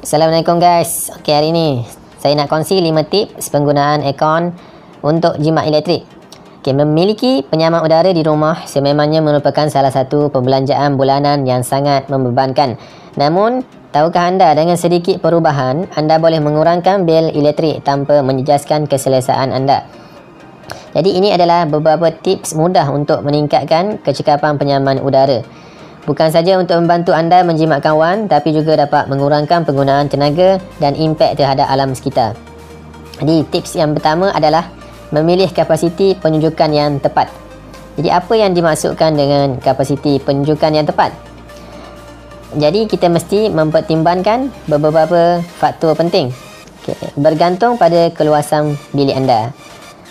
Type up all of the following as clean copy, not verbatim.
Assalamualaikum guys. Okey, hari ni saya nak kongsi 5 tips penggunaan aircon untuk jimat elektrik. Okey, memiliki penyaman udara di rumah sememangnya merupakan salah satu perbelanjaan bulanan yang sangat membebankan. Namun, tahukah anda dengan sedikit perubahan, anda boleh mengurangkan bil elektrik tanpa menjejaskan keselesaan anda. Jadi ini adalah beberapa tips mudah untuk meningkatkan kecekapan penyaman udara. Bukan saja untuk membantu anda menjimatkan wan, tapi juga dapat mengurangkan penggunaan tenaga dan impak terhadap alam sekitar. Jadi tips yang pertama adalah memilih kapasiti penunjukan yang tepat. Jadi apa yang dimaksudkan dengan kapasiti penunjukan yang tepat? Jadi kita mesti mempertimbangkan beberapa faktor penting. Bergantung pada keluasan bilik anda.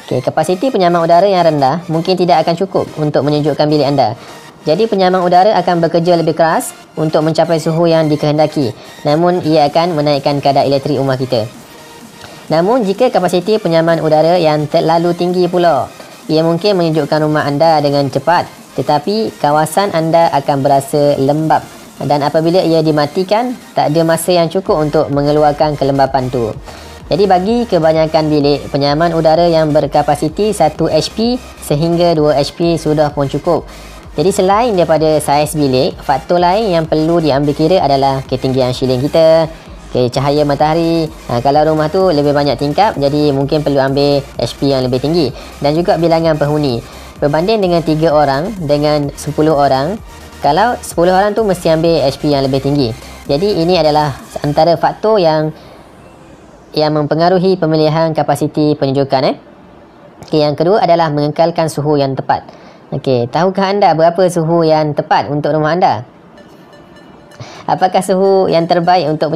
Kapasiti penyaman udara yang rendah mungkin tidak akan cukup untuk menyejukkan bilik anda. Jadi penyaman udara akan bekerja lebih keras untuk mencapai suhu yang dikehendaki. Namun ia akan menaikkan kadar elektrik rumah kita. Namun jika kapasiti penyaman udara yang terlalu tinggi pula, ia mungkin menyejukkan rumah anda dengan cepat, tetapi kawasan anda akan berasa lembap, dan apabila ia dimatikan, tak ada masa yang cukup untuk mengeluarkan kelembapan tu. Jadi bagi kebanyakan bilik, penyaman udara yang berkapasiti 1 HP sehingga 2 HP sudah pun cukup. Jadi selain daripada saiz bilik, faktor lain yang perlu diambil kira adalah ketinggian shielding kita, cahaya matahari. Kalau rumah tu lebih banyak tingkap, jadi mungkin perlu ambil HP yang lebih tinggi. Dan juga bilangan penghuni. Berbanding dengan 3 orang dengan 10 orang, kalau 10 orang tu mesti ambil HP yang lebih tinggi. Jadi ini adalah antara faktor yang mempengaruhi pemilihan kapasiti penunjukan. Yang kedua adalah mengekalkan suhu yang tepat. Tahukah anda berapa suhu yang tepat untuk rumah anda? Apakah suhu yang terbaik untuk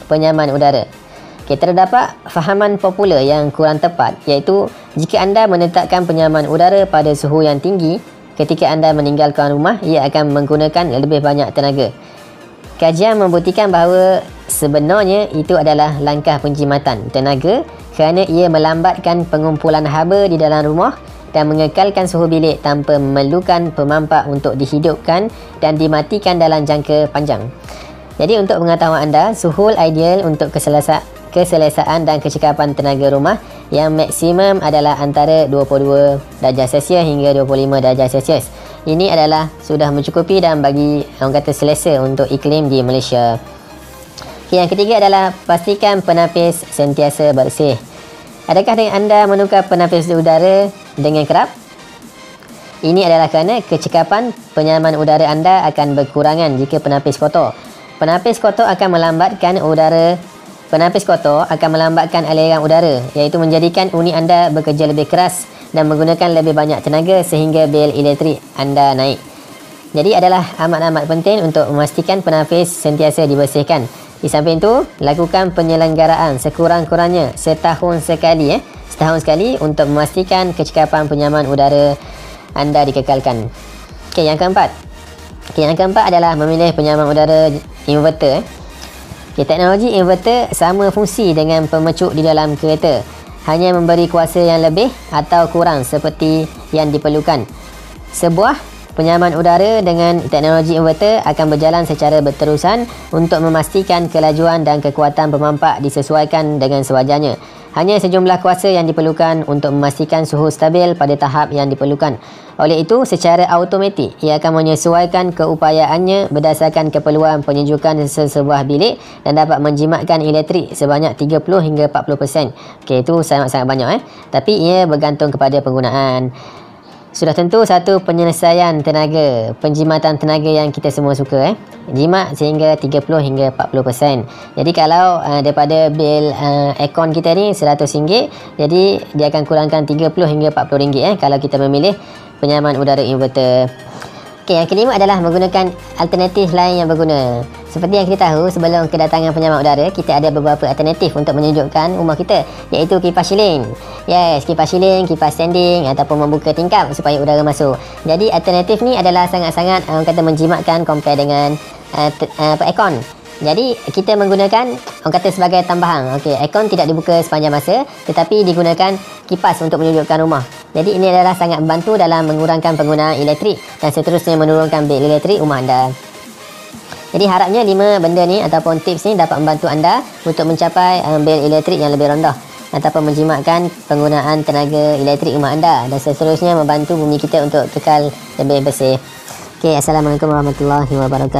penyaman udara? Terdapat fahaman popular yang kurang tepat, iaitu jika anda menetapkan penyaman udara pada suhu yang tinggi, ketika anda meninggalkan rumah, ia akan menggunakan lebih banyak tenaga. Kajian membuktikan bahawa sebenarnya itu adalah langkah penjimatan tenaga kerana ia melambatkan pengumpulan haba di dalam rumah dan mengekalkan suhu bilik tanpa memerlukan pemampak untuk dihidupkan dan dimatikan dalam jangka panjang. Jadi untuk pengetahuan anda, suhu ideal untuk keselesaan dan kecekapan tenaga rumah yang maksimum adalah antara 22 darjah Celsius hingga 25 darjah Celsius. Ini adalah sudah mencukupi dan bagi orang kata selesa untuk iklim di Malaysia. Yang ketiga adalah pastikan penapis sentiasa bersih. Adakah anda menukar penapis udara dengan kerap? Ini adalah kerana kecekapan penyaman udara anda akan berkurangan jika penapis kotor. Penapis kotor akan melambatkan aliran udara, iaitu menjadikan unit anda bekerja lebih keras dan menggunakan lebih banyak tenaga sehingga bil elektrik anda naik. Jadi adalah amat-amat penting untuk memastikan penapis sentiasa dibersihkan. Di samping itu, lakukan penyelenggaraan sekurang-kurangnya setahun sekali untuk memastikan kecekapan penyaman udara anda dikekalkan. Yang keempat adalah memilih penyaman udara inverter. Teknologi inverter sama fungsi dengan pemecuk di dalam kereta, hanya memberi kuasa yang lebih atau kurang seperti yang diperlukan. Sebuah penyaman udara dengan teknologi inverter akan berjalan secara berterusan untuk memastikan kelajuan dan kekuatan pemampak disesuaikan dengan sewajarnya. Hanya sejumlah kuasa yang diperlukan untuk memastikan suhu stabil pada tahap yang diperlukan. Oleh itu, secara automatik, ia akan menyesuaikan keupayaannya berdasarkan keperluan penyejukan sesebuah bilik dan dapat menjimatkan elektrik sebanyak 30 hingga 40%. Itu sangat-sangat banyak. Tapi ia bergantung kepada penggunaan. Sudah tentu satu penyelesaian tenaga, penjimatan tenaga yang kita semua suka. Jimat sehingga 30 hingga 40%. Jadi kalau daripada bil aircon kita ni RM100, jadi dia akan kurangkan 30 hingga RM40 kalau kita memilih penyaman udara inverter. Yang kelima adalah menggunakan alternatif lain yang berguna. Seperti yang kita tahu, sebelum kedatangan penyaman udara, kita ada beberapa alternatif untuk menyejukkan rumah kita, iaitu kipas shielding. Kipas shielding, kipas standing ataupun membuka tingkap supaya udara masuk. Jadi alternatif ni adalah sangat-sangat menjimatkan compare dengan aircon. Jadi kita menggunakan sebagai tambahan. Aircon tidak dibuka sepanjang masa, tetapi digunakan kipas untuk menyejukkan rumah. Jadi ini adalah sangat membantu dalam mengurangkan penggunaan elektrik dan seterusnya menurunkan bil elektrik rumah anda. Jadi harapnya 5 benda ni ataupun tips ni dapat membantu anda untuk mencapai bil elektrik yang lebih rendah ataupun menjimatkan penggunaan tenaga elektrik rumah anda, dan seterusnya membantu bumi kita untuk kekal lebih bersih. Okey, Assalamualaikum warahmatullahi wabarakatuh.